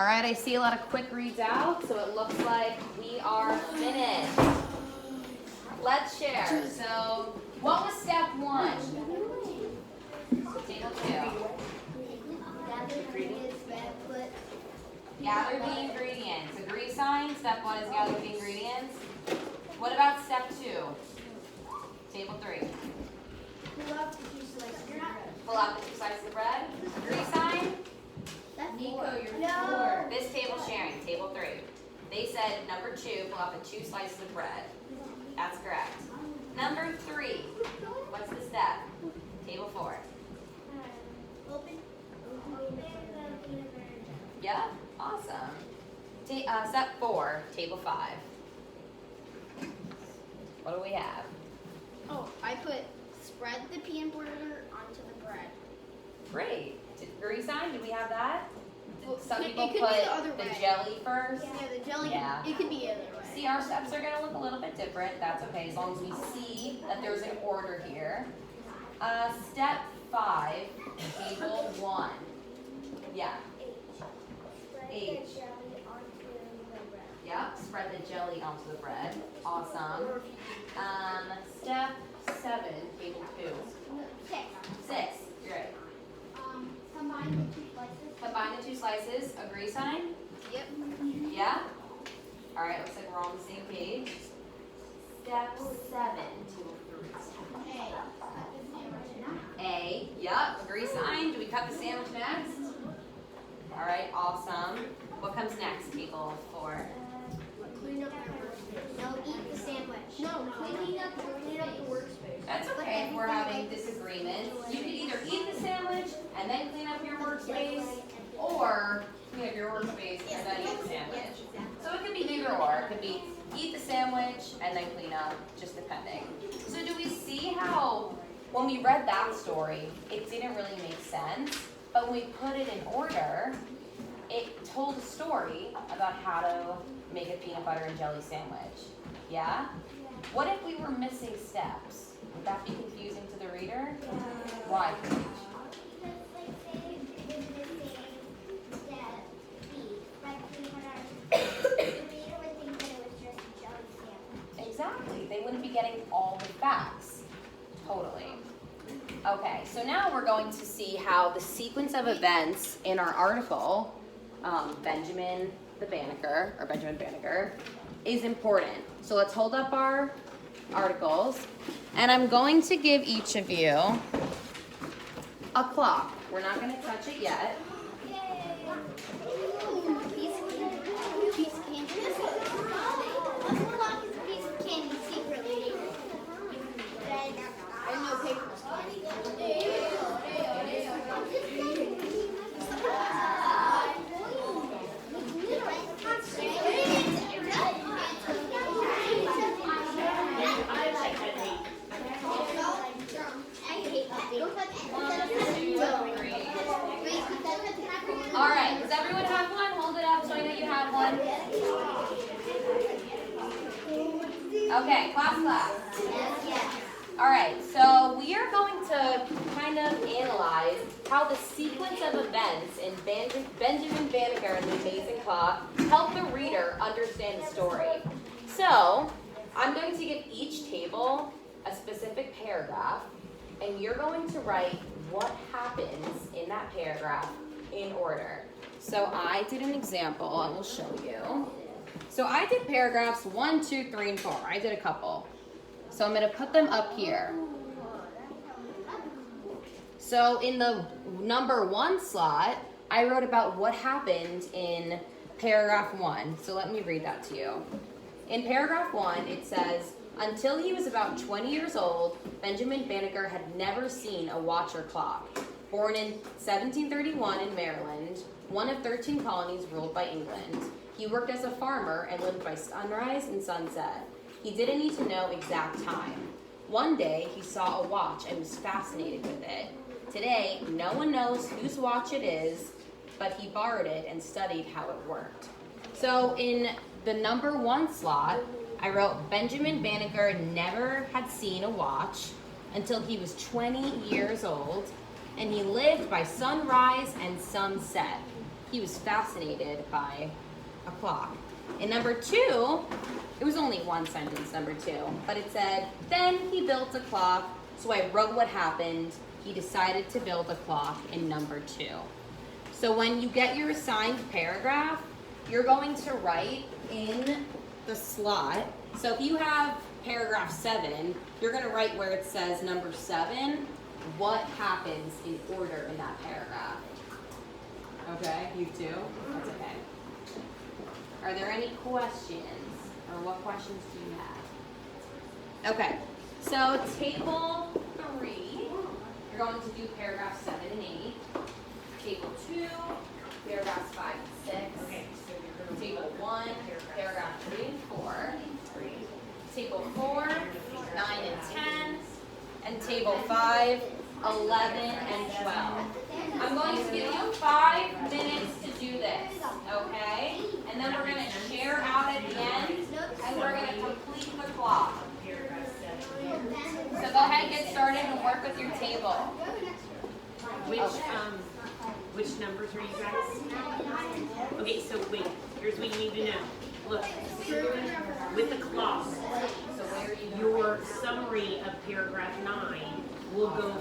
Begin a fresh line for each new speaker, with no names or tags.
All right, I see a lot of quick reads out, so it looks like we are finished. Let's share. So, what was step 1? Table 2. Gather the ingredients. Agree sign. Step 1 is gather the ingredients. What about step 2? Table 3. Pull out the 2 slices of bread. Agree sign.
Nico, you're
No. This table sharing, table 3. They said number 2, pull out the 2 slices of bread. That's correct. Number 3, what's the step? Table 4. Yeah, awesome. Step 4, table 5. What do we have?
Oh, I put spread the peanut butter onto the bread.
Great. Agree sign, do we have that?
Well,
Some
it
people
could be
put
the other
the
way.
jelly first.
Yeah, the jelly.
Yeah.
It could be the other way.
See, our steps are going to look a little bit different. That's okay, as long as we see that there's an order here. Step 5, table 1. Yeah. H. Yep, spread the jelly onto the bread. Awesome. Step 7, table 2. 6, you're right.
Combine the 2 slices.
Combine the 2 slices. Agree sign?
Yep.
Yeah? All right, looks like we're all on the same page. Step 7, table 3. A, yep, agree sign. Do we cut the sandwich next? All right, awesome. What comes next, table 4?
Clean up the workspace. No, eat the sandwich. No, clean up the workspace.
That's okay if we're having disagreements. You could either eat the sandwich and then clean up your workspace, or clean up your workspace and then eat the sandwich. So it could be either or. It could be eat the sandwich and then clean up, just depending. So do we see how, when we read that story, it didn't really make sense, but when we put it in order, it told a story about how to make a peanut butter and jelly sandwich. Yeah? What if we were missing steps? Would that be confusing to the reader? Why? Exactly. They wouldn't be getting all the facts. Totally. Okay, so now we're going to see how the sequence of events in our article, Benjamin Banneker, is important. So let's hold up our articles, and I'm going to give each of you a clock. We're not going to touch it yet. All right, does everyone have one? Hold it up so I know you have one. Okay, class. All right, so we are going to kind of analyze how the sequence of events in Benjamin Banneker and the Amazing Clock help the reader understand the story. So I'm going to give each table a specific paragraph, and you're going to write what happens in that paragraph in order. So I did an example. I will show you. So I did paragraphs 1, 2, 3, and 4. I did a couple. So I'm going to put them up here. So in the number 1 slot, I wrote about what happened in paragraph 1. So let me read that to you. In paragraph 1, it says, until he was about 20 years old, Benjamin Banneker had never seen a watch or clock. Born in 1731 in Maryland, one of 13 colonies ruled by England, he worked as a farmer and lived by sunrise and sunset. He didn't need to know exact time. One day, he saw a watch and was fascinated with it. Today, no one knows whose watch it is, but he borrowed it and studied how it worked. So in the number 1 slot, I wrote Benjamin Banneker never had seen a watch until he was 20 years old, and he lived by sunrise and sunset. he was fascinated by a clock. In number 2, it was only one sentence, number 2, but it said, then he built a clock, so I wrote what happened. He decided to build a clock in number 2. So when you get your assigned paragraph, you're going to write in the slot. So if you have paragraph 7, you're going to write where it says number 7, what happens in order in that paragraph. Okay, you too? That's okay. Are there any questions? Or what questions do you have? Okay, so table 3, you're going to do paragraphs 7 and 8. Table 2, paragraphs 5 and 6.
Okay, so you're going to
Table 1, paragraph 3 and 4. Table 4, 9 and 10. And table 5, 11 and 12. I'm going to give you 5 minutes to do this, okay? And then we're going to share out at the end, and we're going to complete the clock. So go ahead and get started and work with your table.
Which numbers are you guys? Okay, so wait, here's what you need to know. Look, with the clock, your summary of paragraph 9 will go